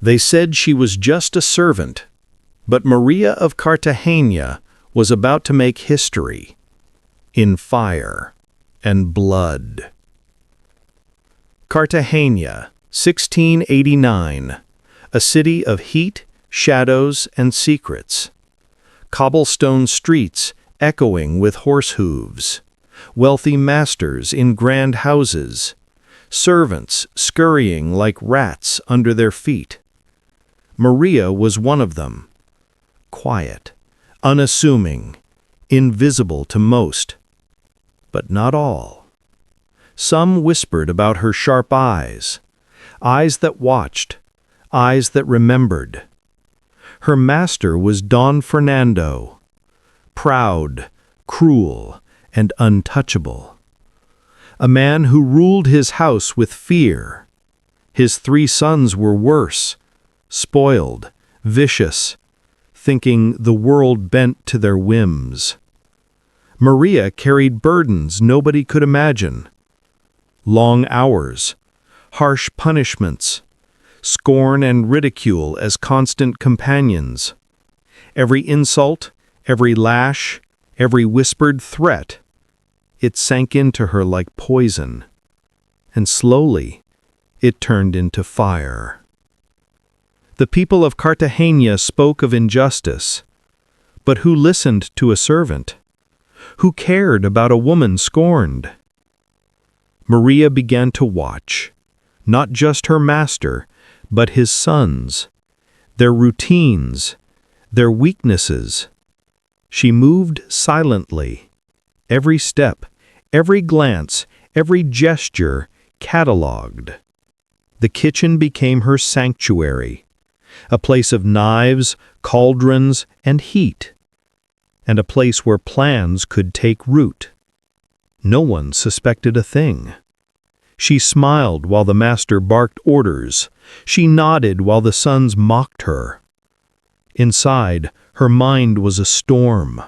They said she was just a servant, but Maria of Cartagena was about to make history in fire and blood. Cartagena, 1689, a city of heat, shadows, and secrets. Cobblestone streets echoing with horse hooves, wealthy masters in grand houses, servants scurrying like rats under their feet. Maria was one of them, quiet, unassuming, invisible to most, but not all. Some whispered about her sharp eyes, eyes that watched, eyes that remembered. Her master was Don Fernando, proud, cruel, and untouchable. A man who ruled his house with fear. His 3 sons were worse, spoiled, vicious, thinking the world bent to their whims. Maria carried burdens nobody could imagine. Long hours, harsh punishments, scorn and ridicule as constant companions. Every insult, every lash, every whispered threat, it sank into her like poison, and slowly it turned into fire. The people of Cartagena spoke of injustice, but who listened to a servant? Who cared about a woman scorned? Maria began to watch, not just her master, but his sons, their routines, their weaknesses. She moved silently, every step, every glance, every gesture catalogued. The kitchen became her sanctuary, a place of knives, cauldrons, and heat, and a place where plans could take root. No one suspected a thing. She smiled while the master barked orders. She nodded while the sons mocked her. Inside, her mind was a storm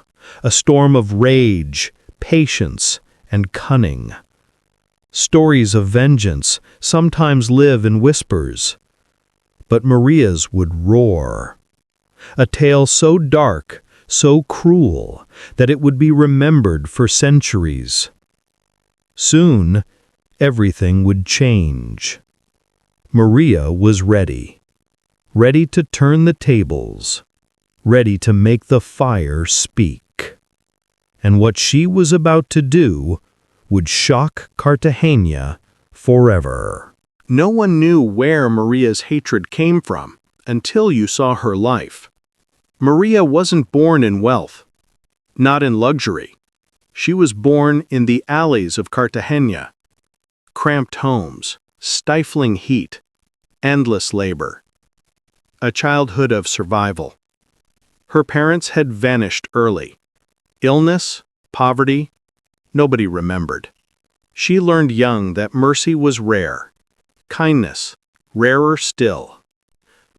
of rage, patience, and cunning. Stories of vengeance sometimes live in whispers, but Maria's would roar. A tale so dark, so cruel, that it would be remembered for centuries. Soon, everything would change. Maria was ready to turn the tables, ready to make the fire speak. And what she was about to do would shock Cartagena forever. No one knew where Maria's hatred came from until you saw her life. Maria wasn't born in wealth, not in luxury. She was born in the alleys of Cartagena. Cramped homes, stifling heat, endless labor. A childhood of survival. Her parents had vanished early. Illness, poverty, nobody remembered. She learned young that mercy was rare, kindness rarer still.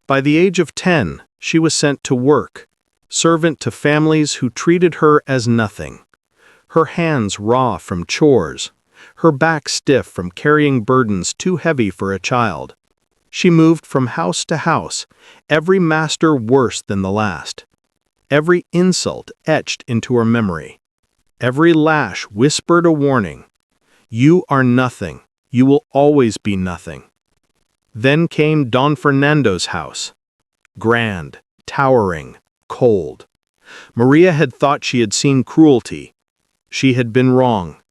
By the age of 10, she was sent to work, servant to families who treated her as nothing. Her hands raw from chores, her back stiff from carrying burdens too heavy for a child. She moved from house to house, every master worse than the last. Every insult etched into her memory. Every lash whispered a warning. You are nothing. You will always be nothing. Then came Don Fernando's house. Grand, towering, cold. Maria had thought she had seen cruelty. She had been wrong.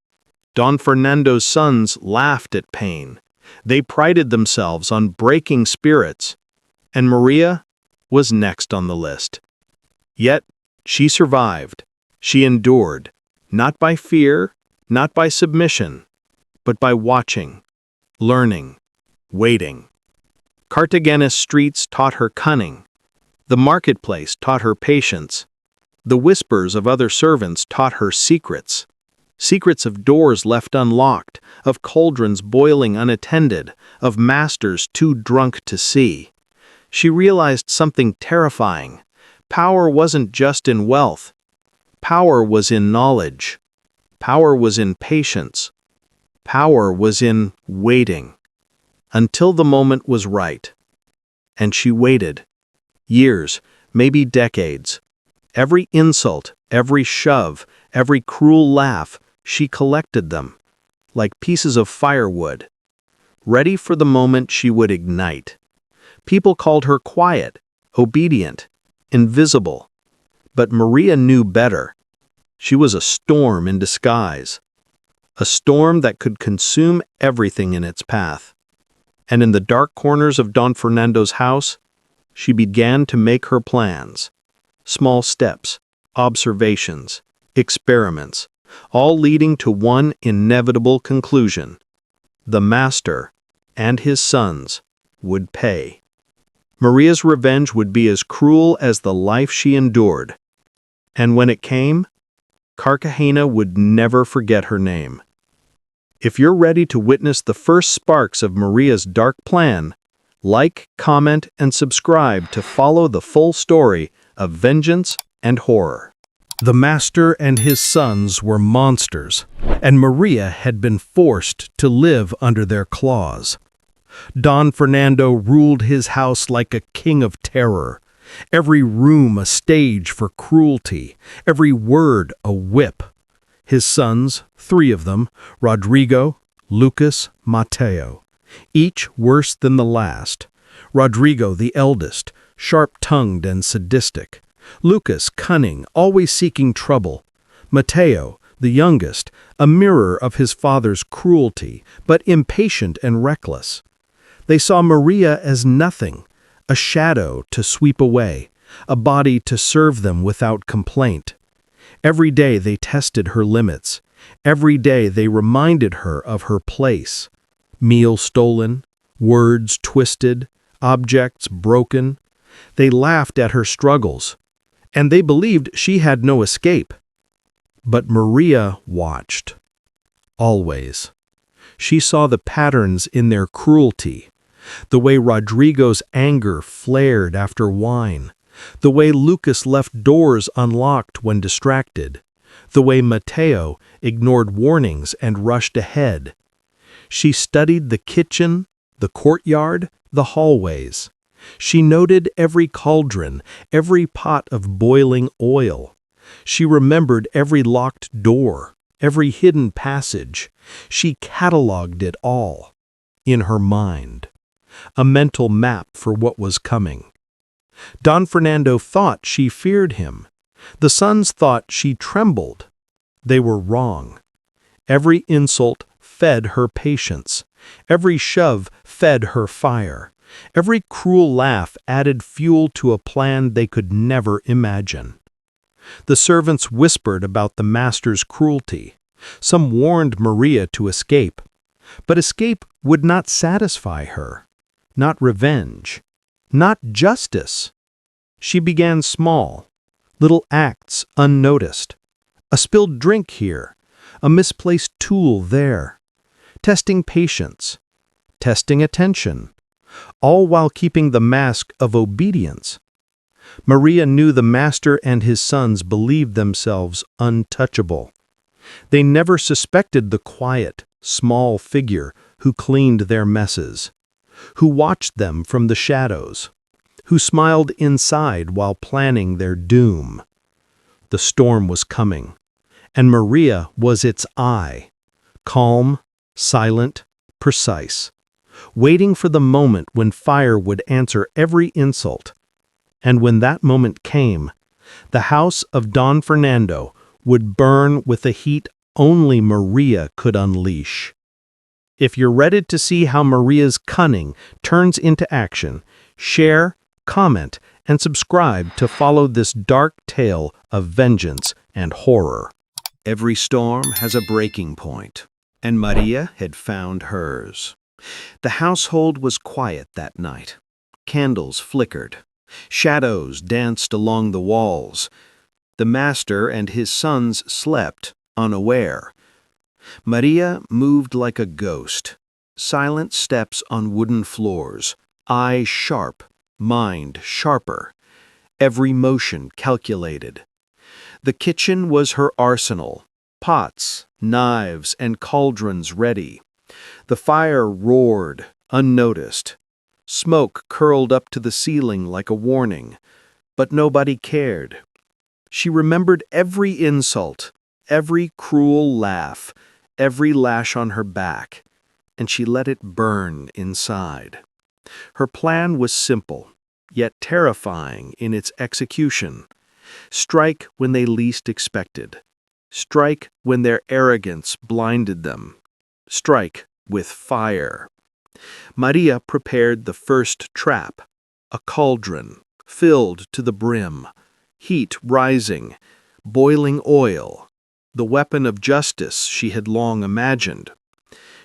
Don Fernando's sons laughed at pain. They prided themselves on breaking spirits, and Maria was next on the list. Yet, she survived. She endured, not by fear, not by submission, but by watching, learning, waiting. Cartagena's streets taught her cunning. The marketplace taught her patience. The whispers of other servants taught her secrets. Secrets of doors left unlocked, of cauldrons boiling unattended, of masters too drunk to see. She realized something terrifying. Power wasn't just in wealth. Power was in knowledge. Power was in patience. Power was in waiting. Until the moment was right. And she waited. Years, maybe decades. Every insult, every shove, every cruel laugh, she collected them, like pieces of firewood, ready for the moment she would ignite. People called her quiet, obedient, invisible. But Maria knew better. She was a storm in disguise, a storm that could consume everything in its path. And in the dark corners of Don Fernando's house, she began to make her plans. Small steps, observations, experiments, all leading to one inevitable conclusion. The master and his sons would pay. Maria's revenge would be as cruel as the life she endured. And when it came, Cartagena would never forget her name. If you're ready to witness the first sparks of Maria's dark plan, like, comment, and subscribe to follow the full story of vengeance and horror. The master and his sons were monsters, and Maria had been forced to live under their claws. Don Fernando ruled his house like a king of terror, every room a stage for cruelty, every word a whip. His sons, 3 of them, Rodrigo, Lucas, Mateo, each worse than the last. Rodrigo, the eldest, sharp-tongued and sadistic. Lucas, cunning, always seeking trouble. Mateo, the youngest, a mirror of his father's cruelty, but impatient and reckless. They saw Maria as nothing, a shadow to sweep away, a body to serve them without complaint. Every day they tested her limits. Every day they reminded her of her place. Meal stolen, words twisted, objects broken. They laughed at her struggles, and they believed she had no escape. But Maria watched. Always. She saw the patterns in their cruelty, the way Rodrigo's anger flared after wine, the way Lucas left doors unlocked when distracted, the way Mateo ignored warnings and rushed ahead. She studied the kitchen, the courtyard, the hallways. She noted every cauldron, every pot of boiling oil. She remembered every locked door, every hidden passage. She catalogued it all in her mind, a mental map for what was coming. Don Fernando thought she feared him. The sons thought she trembled. They were wrong. Every insult fed her patience. Every shove fed her fire. Every cruel laugh added fuel to a plan they could never imagine. The servants whispered about the master's cruelty. Some warned Maria to escape. But escape would not satisfy her. Not revenge. Not justice. She began small, little acts unnoticed. A spilled drink here, a misplaced tool there. Testing patience, testing attention, all while keeping the mask of obedience. Maria knew the master and his sons believed themselves untouchable. They never suspected the quiet, small figure who cleaned their messes, who watched them from the shadows, who smiled inside while planning their doom. The storm was coming, and Maria was its eye, calm, silent, precise, waiting for the moment when fire would answer every insult. And when that moment came, the house of Don Fernando would burn with a heat only Maria could unleash. If you're ready to see how Maria's cunning turns into action, share, comment, and subscribe to follow this dark tale of vengeance and horror. Every storm has a breaking point, and Maria had found hers. The household was quiet that night. Candles flickered. Shadows danced along the walls. The master and his sons slept, unaware. Maria moved like a ghost. Silent steps on wooden floors, eyes sharp, mind sharper. Every motion calculated. The kitchen was her arsenal. Pots, knives, and cauldrons ready. The fire roared, unnoticed. Smoke curled up to the ceiling like a warning, but nobody cared. She remembered every insult, every cruel laugh, every lash on her back, and she let it burn inside. Her plan was simple, yet terrifying in its execution. Strike when they least expected. Strike when their arrogance blinded them. Strike with fire. Maria prepared the first trap, a cauldron filled to the brim, heat rising, boiling oil, the weapon of justice she had long imagined.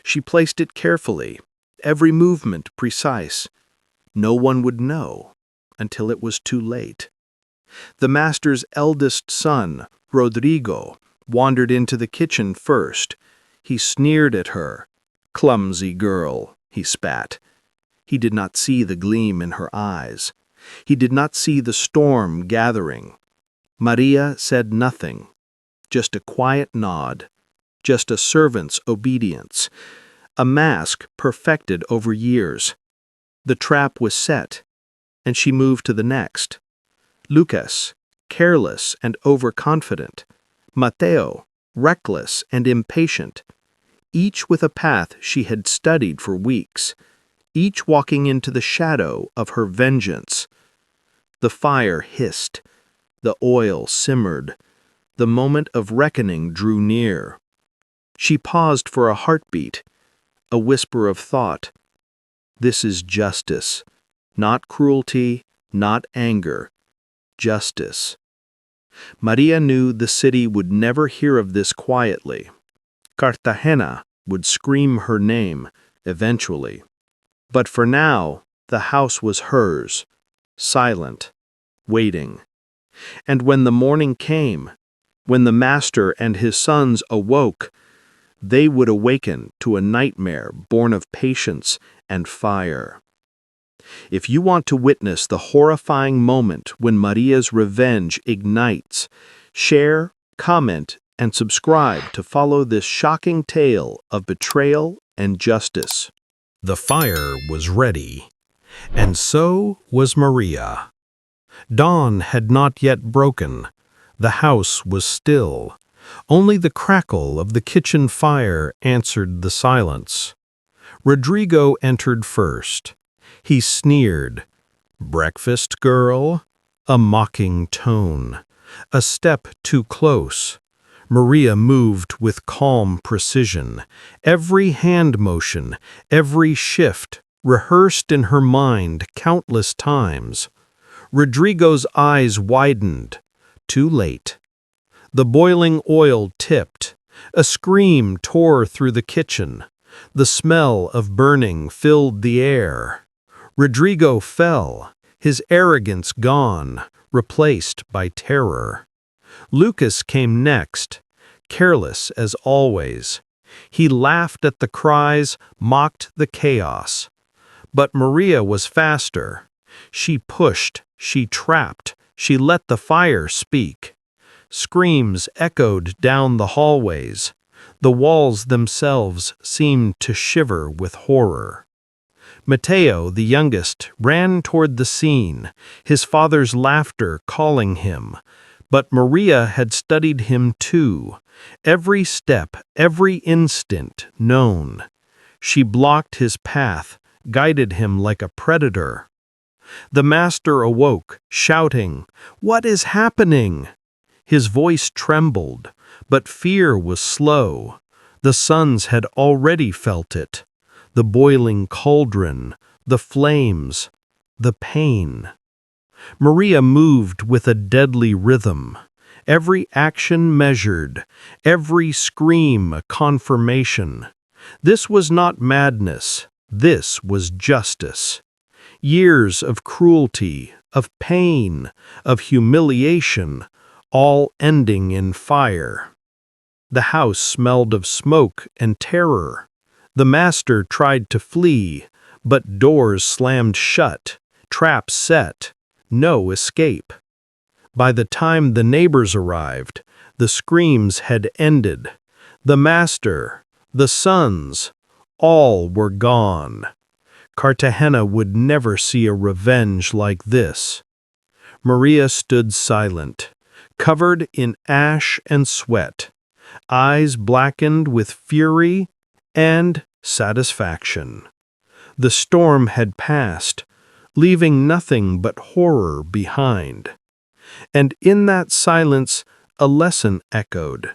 She placed it carefully, every movement precise. No one would know until it was too late. The master's eldest son, Rodrigo, wandered into the kitchen first. He sneered at her. "Clumsy girl," he spat. He did not see the gleam in her eyes. He did not see the storm gathering. Maria said nothing, just a quiet nod, just a servant's obedience, a mask perfected over years. The trap was set, and she moved to the next. Lucas, careless and overconfident. Mateo, reckless and impatient. Each with a path she had studied for weeks, each walking into the shadow of her vengeance. The fire hissed, the oil simmered, the moment of reckoning drew near. She paused for a heartbeat, a whisper of thought. This is justice, not cruelty, not anger. Justice. Maria knew the city would never hear of this quietly. Cartagena would scream her name, eventually. But for now, the house was hers, silent, waiting. And when the morning came, when the master and his sons awoke, they would awaken to a nightmare born of patience and fire. If you want to witness the horrifying moment when Maria's revenge ignites, share, comment, and subscribe to follow this shocking tale of betrayal and justice. The fire was ready, and so was Maria. Dawn had not yet broken. The house was still. Only the crackle of the kitchen fire answered the silence. Rodrigo entered first. He sneered. "Breakfast, girl?" A mocking tone. A step too close. Maria moved with calm precision. Every hand motion, every shift, rehearsed in her mind countless times. Rodrigo's eyes widened. Too late. The boiling oil tipped. A scream tore through the kitchen. The smell of burning filled the air. Rodrigo fell, his arrogance gone, replaced by terror. Lucas came next, careless as always. He laughed at the cries, mocked the chaos. But Maria was faster. She pushed, she trapped, she let the fire speak. Screams echoed down the hallways. The walls themselves seemed to shiver with horror. Mateo, the youngest, ran toward the scene, his father's laughter calling him. But Maria had studied him too, every step, every instant known. She blocked his path, guided him like a predator. The master awoke, shouting, "What is happening?" His voice trembled, but fear was slow. The sons had already felt it. The boiling cauldron, the flames, the pain. Maria moved with a deadly rhythm, every action measured, every scream a confirmation. This was not madness, this was justice. Years of cruelty, of pain, of humiliation, all ending in fire. The house smelled of smoke and terror. The master tried to flee, but doors slammed shut, traps set, no escape. By the time the neighbors arrived, the screams had ended. The master, the sons, all were gone. Cartagena would never see a revenge like this. Maria stood silent, covered in ash and sweat, eyes blackened with fury and satisfaction. The storm had passed, leaving nothing but horror behind. And in that silence, a lesson echoed.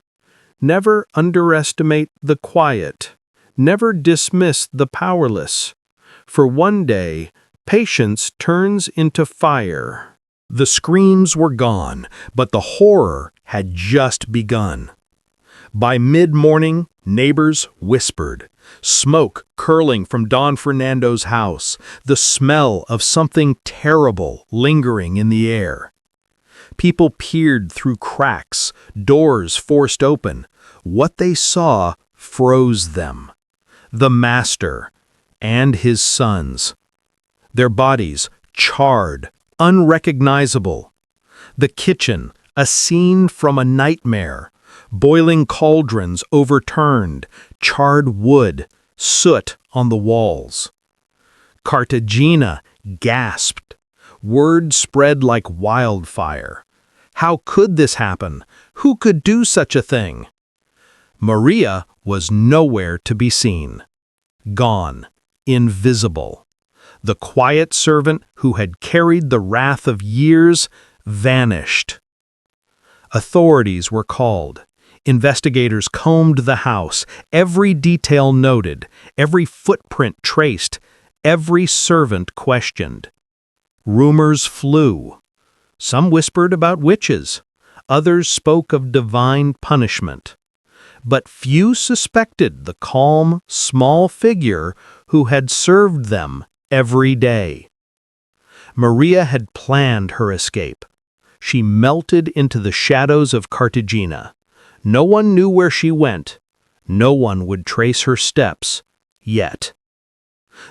Never underestimate the quiet. Never dismiss the powerless. For one day, patience turns into fire. The screams were gone, but the horror had just begun. By mid-morning, neighbors whispered, smoke curling from Don Fernando's house, the smell of something terrible lingering in the air. People peered through cracks, doors forced open. What they saw froze them. The master and his sons. Their bodies charred, unrecognizable. The kitchen, a scene from a nightmare. Boiling cauldrons overturned, charred wood, soot on the walls. Cartagena gasped. Word spread like wildfire. How could this happen? Who could do such a thing? Maria was nowhere to be seen. Gone, invisible. The quiet servant who had carried the wrath of years vanished. Authorities were called. Investigators combed the house, every detail noted, every footprint traced, every servant questioned. Rumors flew. Some whispered about witches, others spoke of divine punishment. But few suspected the calm, small figure who had served them every day. Maria had planned her escape. She melted into the shadows of Cartagena. No one knew where she went. No one would trace her steps, yet.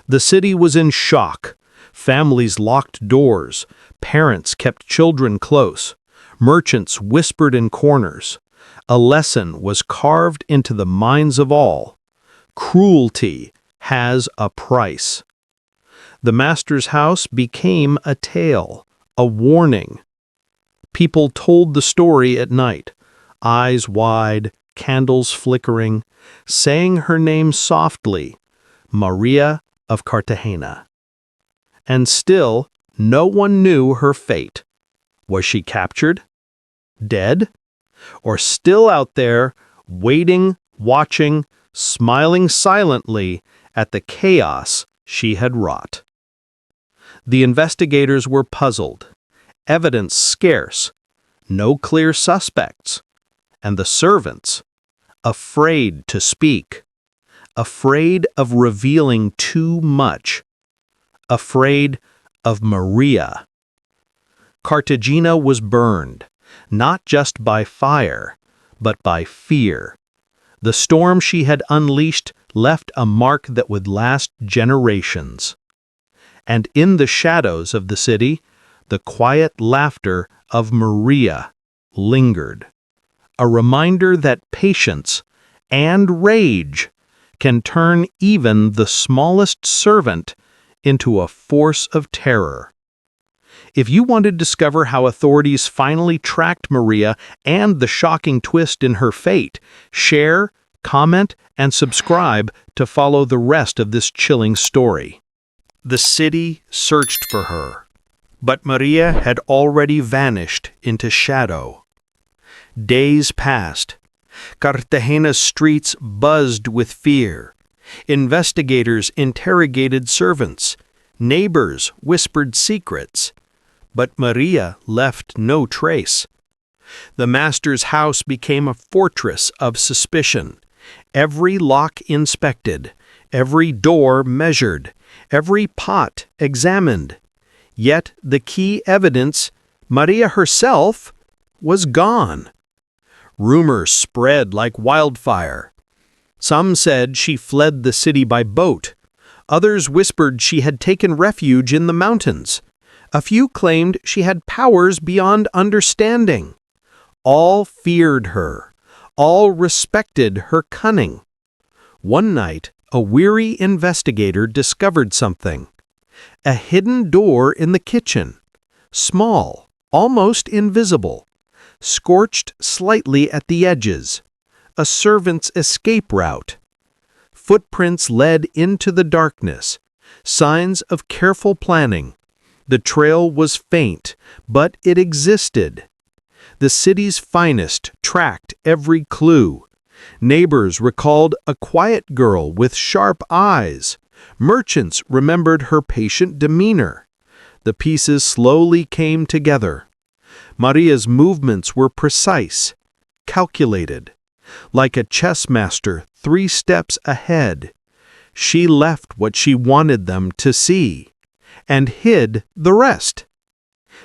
The city was in shock. Families locked doors. Parents kept children close. Merchants whispered in corners. A lesson was carved into the minds of all. Cruelty has a price. The master's house became a tale, a warning. People told the story at night, eyes wide, candles flickering, saying her name softly, Maria of Cartagena. And still, no one knew her fate. Was she captured? Dead? Or still out there, waiting, watching, smiling silently at the chaos she had wrought? The investigators were puzzled. Evidence scarce. No clear suspects. And the servants, afraid to speak. Afraid of revealing too much. Afraid of Maria. Cartagena was burned, not just by fire, but by fear. The storm she had unleashed left a mark that would last generations. And in the shadows of the city, the quiet laughter of Maria lingered. A reminder that patience and rage can turn even the smallest servant into a force of terror. If you want to discover how authorities finally tracked Maria and the shocking twist in her fate, share, comment, and subscribe to follow the rest of this chilling story. The city searched for her, but Maria had already vanished into shadow. Days passed. Cartagena's streets buzzed with fear. Investigators interrogated servants. Neighbors whispered secrets. But Maria left no trace. The master's house became a fortress of suspicion. Every lock inspected, every door measured, every pot examined. Yet the key evidence, Maria herself, was gone. Rumors spread like wildfire. Some said she fled the city by boat. Others whispered she had taken refuge in the mountains. A few claimed she had powers beyond understanding. All feared her. All respected her cunning. One night, a weary investigator discovered something. A hidden door in the kitchen. Small, almost invisible. Scorched slightly at the edges. A servant's escape route. Footprints led into the darkness. Signs of careful planning. The trail was faint, but it existed. The city's finest tracked every clue. Neighbors recalled a quiet girl with sharp eyes. Merchants remembered her patient demeanor. The pieces slowly came together. Maria's movements were precise, calculated. Like a chess master 3 steps ahead, she left what she wanted them to see, and hid the rest.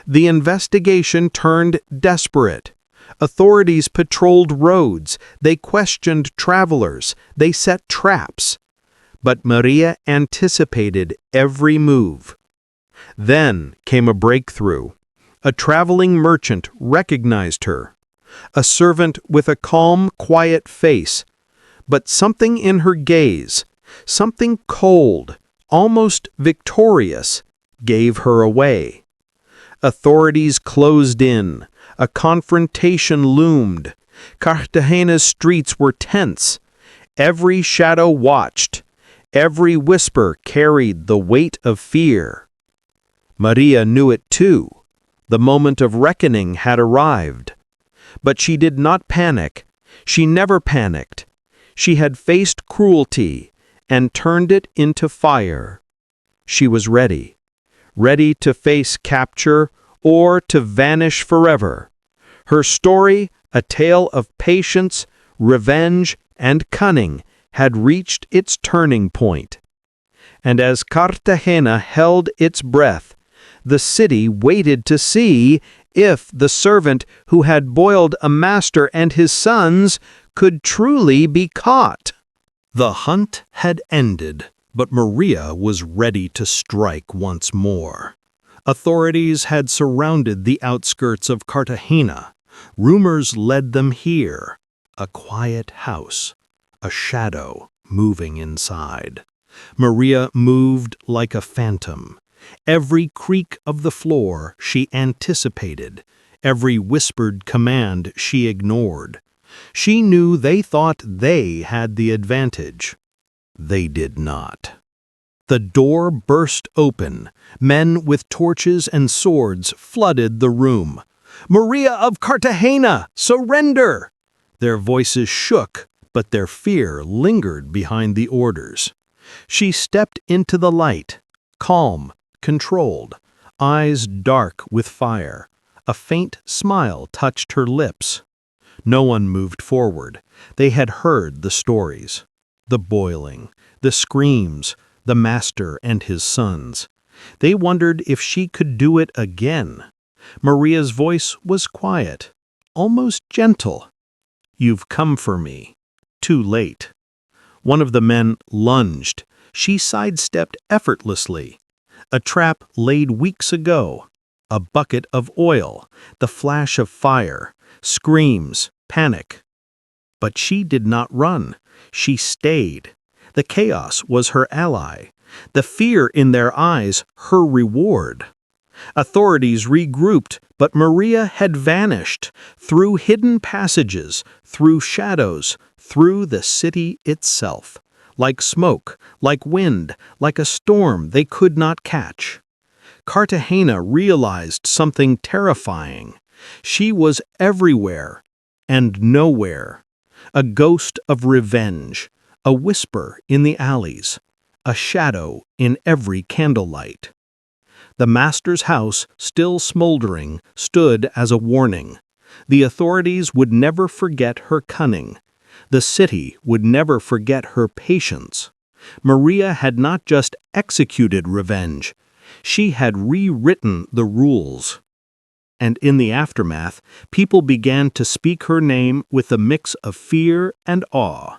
The investigation turned desperate. Authorities patrolled roads, they questioned travelers, they set traps. But Maria anticipated every move. Then came a breakthrough. A traveling merchant recognized her. A servant with a calm, quiet face. But something in her gaze, something cold, almost victorious, gave her away. Authorities closed in. A confrontation loomed. Cartagena's streets were tense. Every shadow watched. Every whisper carried the weight of fear. Maria knew it too. The moment of reckoning had arrived. But she did not panic. She never panicked. She had faced cruelty and turned it into fire. She was ready. Ready to face capture or to vanish forever. Her story, a tale of patience, revenge, and cunning, had reached its turning point. And as Cartagena held its breath, the city waited to see if the servant who had boiled a master and his sons could truly be caught. The hunt had ended, but Maria was ready to strike once more. Authorities had surrounded the outskirts of Cartagena. Rumors led them here. A quiet house, a shadow moving inside. Maria moved like a phantom. Every creak of the floor she anticipated. Every whispered command she ignored. She knew they thought they had the advantage. They did not. The door burst open. Men with torches and swords flooded the room. "Maria of Cartagena, surrender!" Their voices shook, but their fear lingered behind the orders. She stepped into the light, calm, controlled, eyes dark with fire. A faint smile touched her lips. No one moved forward. They had heard the stories. The boiling, the screams, the master and his sons. They wondered if she could do it again. Maria's voice was quiet, almost gentle. "You've come for me. Too late." One of the men lunged. She sidestepped effortlessly. A trap laid weeks ago. A bucket of oil, the flash of fire, screams, panic. But she did not run. She stayed. The chaos was her ally. The fear in their eyes, her reward. Authorities regrouped, but Maria had vanished, through hidden passages, through shadows, through the city itself. Like smoke, like wind, like a storm they could not catch. Cartagena realized something terrifying. She was everywhere and nowhere. A ghost of revenge, a whisper in the alleys, a shadow in every candlelight. The master's house, still smoldering, stood as a warning. The authorities would never forget her cunning. The city would never forget her patience. Maria had not just executed revenge, she had rewritten the rules. And in the aftermath, people began to speak her name with a mix of fear and awe.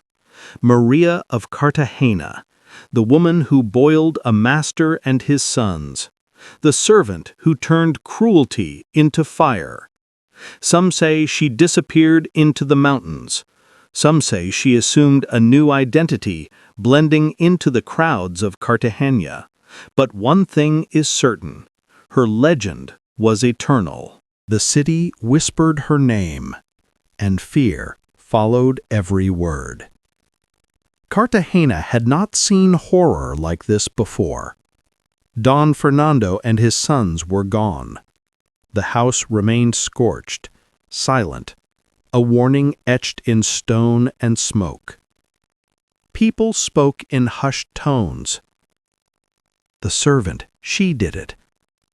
Maria of Cartagena, the woman who boiled a master and his sons, the servant who turned cruelty into fire. Some say she disappeared into the mountains. Some say she assumed a new identity, blending into the crowds of Cartagena. But one thing is certain: her legend was eternal. The city whispered her name, and fear followed every word. Cartagena had not seen horror like this before. Don Fernando and his sons were gone. The house remained scorched, silent, a warning etched in stone and smoke. People spoke in hushed tones. The servant, she did it.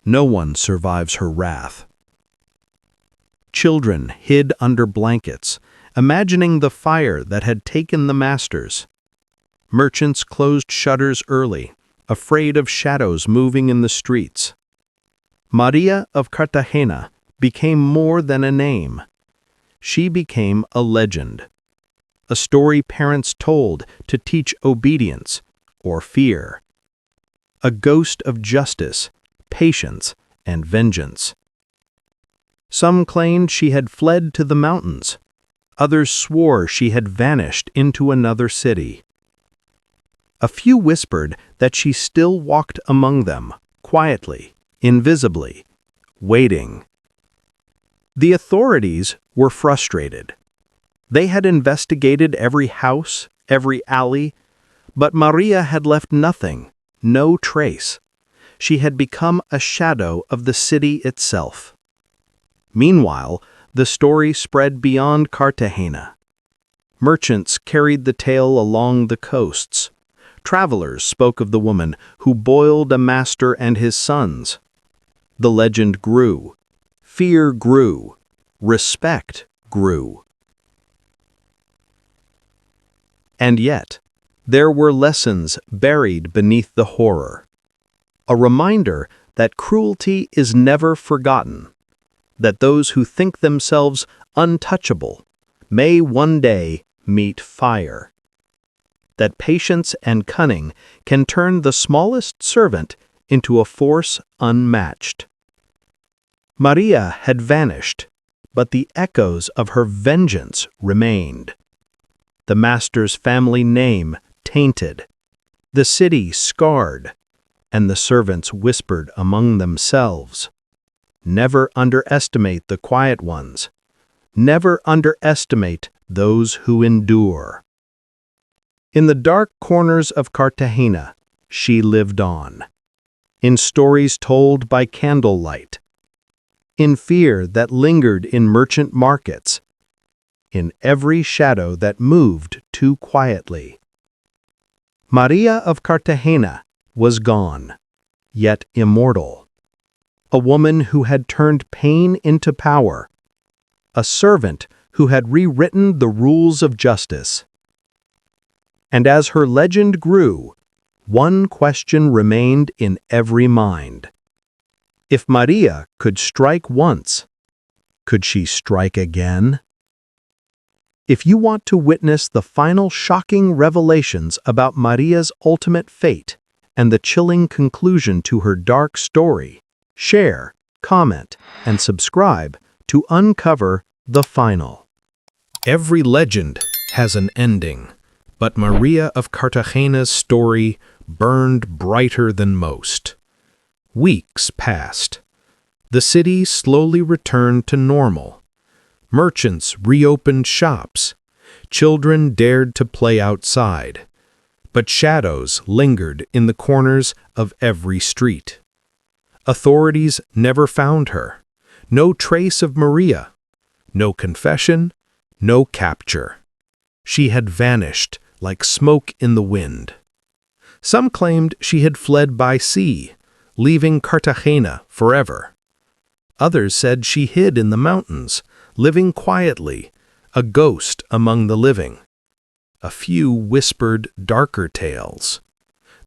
No one survives her wrath. Children hid under blankets, imagining the fire that had taken the masters. Merchants closed shutters early, afraid of shadows moving in the streets. María of Cartagena became more than a name. She became a legend, a story parents told to teach obedience or fear, a ghost of justice, patience, and vengeance. Some claimed she had fled to the mountains. Others swore she had vanished into another city. A few whispered that she still walked among them, quietly, invisibly, waiting. The authorities were frustrated. They had investigated every house, every alley, but María had left nothing, no trace. She had become a shadow of the city itself. Meanwhile, the story spread beyond Cartagena. Merchants carried the tale along the coasts. Travelers spoke of the woman who boiled a master and his sons. The legend grew. Fear grew. Respect grew. And yet, there were lessons buried beneath the horror. A reminder that cruelty is never forgotten, that those who think themselves untouchable may one day meet fire, that patience and cunning can turn the smallest servant into a force unmatched. María had vanished, but the echoes of her vengeance remained. The master's family name tainted, the city scarred, and the servants whispered among themselves. Never underestimate the quiet ones. Never underestimate those who endure. In the dark corners of Cartagena, she lived on. In stories told by candlelight. In fear that lingered in merchant markets. In every shadow that moved too quietly. María of Cartagena was gone, yet immortal. A woman who had turned pain into power. A servant who had rewritten the rules of justice. And as her legend grew, one question remained in every mind. If María could strike once, could she strike again? If you want to witness the final shocking revelations about María's ultimate fate and the chilling conclusion to her dark story, share, comment, and subscribe to uncover the final. Every legend has an ending, but María of Cartagena's story burned brighter than most. Weeks passed. The city slowly returned to normal. Merchants reopened shops. Children dared to play outside. But shadows lingered in the corners of every street. Authorities never found her. No trace of María. No confession, no capture. She had vanished like smoke in the wind. Some claimed she had fled by sea, leaving Cartagena forever. Others said she hid in the mountains, living quietly, a ghost among the living. A few whispered darker tales,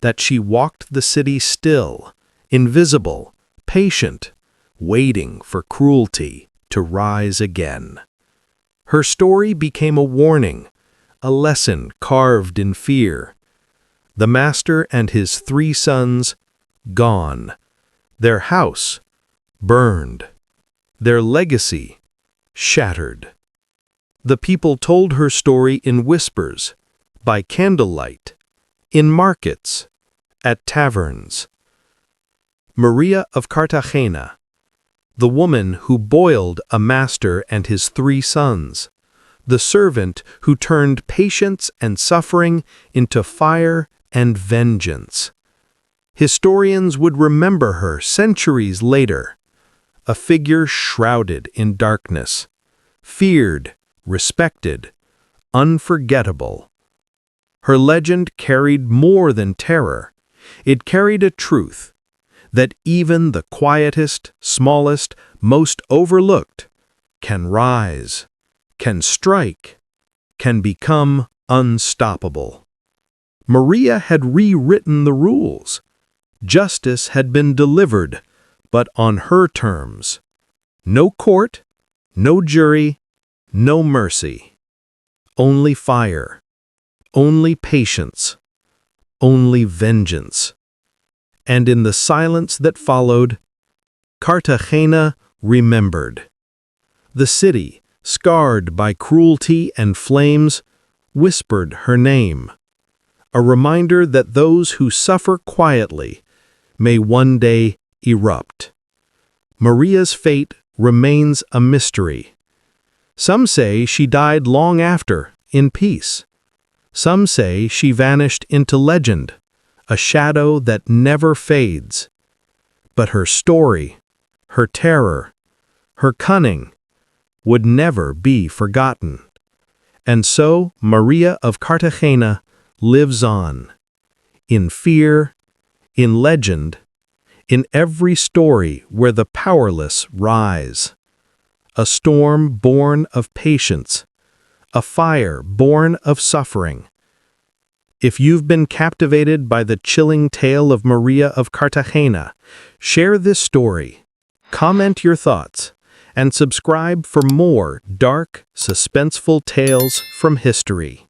that she walked the city still, invisible, patient, waiting for cruelty to rise again. Her story became a warning, a lesson carved in fear. The master and his 3 sons, gone. Their house, burned. Their legacy, shattered. The people told her story in whispers, by candlelight, in markets, at taverns. Maria of Cartagena, the woman who boiled a master and his 3 sons, the servant who turned patience and suffering into fire and vengeance. Historians would remember her centuries later, a figure shrouded in darkness, feared, respected, unforgettable. Her legend carried more than terror. It carried a truth, that even the quietest, smallest, most overlooked can rise, can strike, can become unstoppable. Maria had rewritten the rules. Justice had been delivered, but on her terms. No court, no jury, no mercy. Only fire, only patience, only vengeance. And in the silence that followed, Cartagena remembered. The city, scarred by cruelty and flames, whispered her name, a reminder that those who suffer quietly may one day erupt. Maria's fate remains a mystery. Some say she died long after, in peace. Some say she vanished into legend, a shadow that never fades. But her story, her terror, her cunning, would never be forgotten. And so Maria of Cartagena lives on, in fear, in legend, in every story where the powerless rise. A storm born of patience, a fire born of suffering. If you've been captivated by the chilling tale of Maria of Cartagena, share this story, comment your thoughts, and subscribe for more dark, suspenseful tales from history.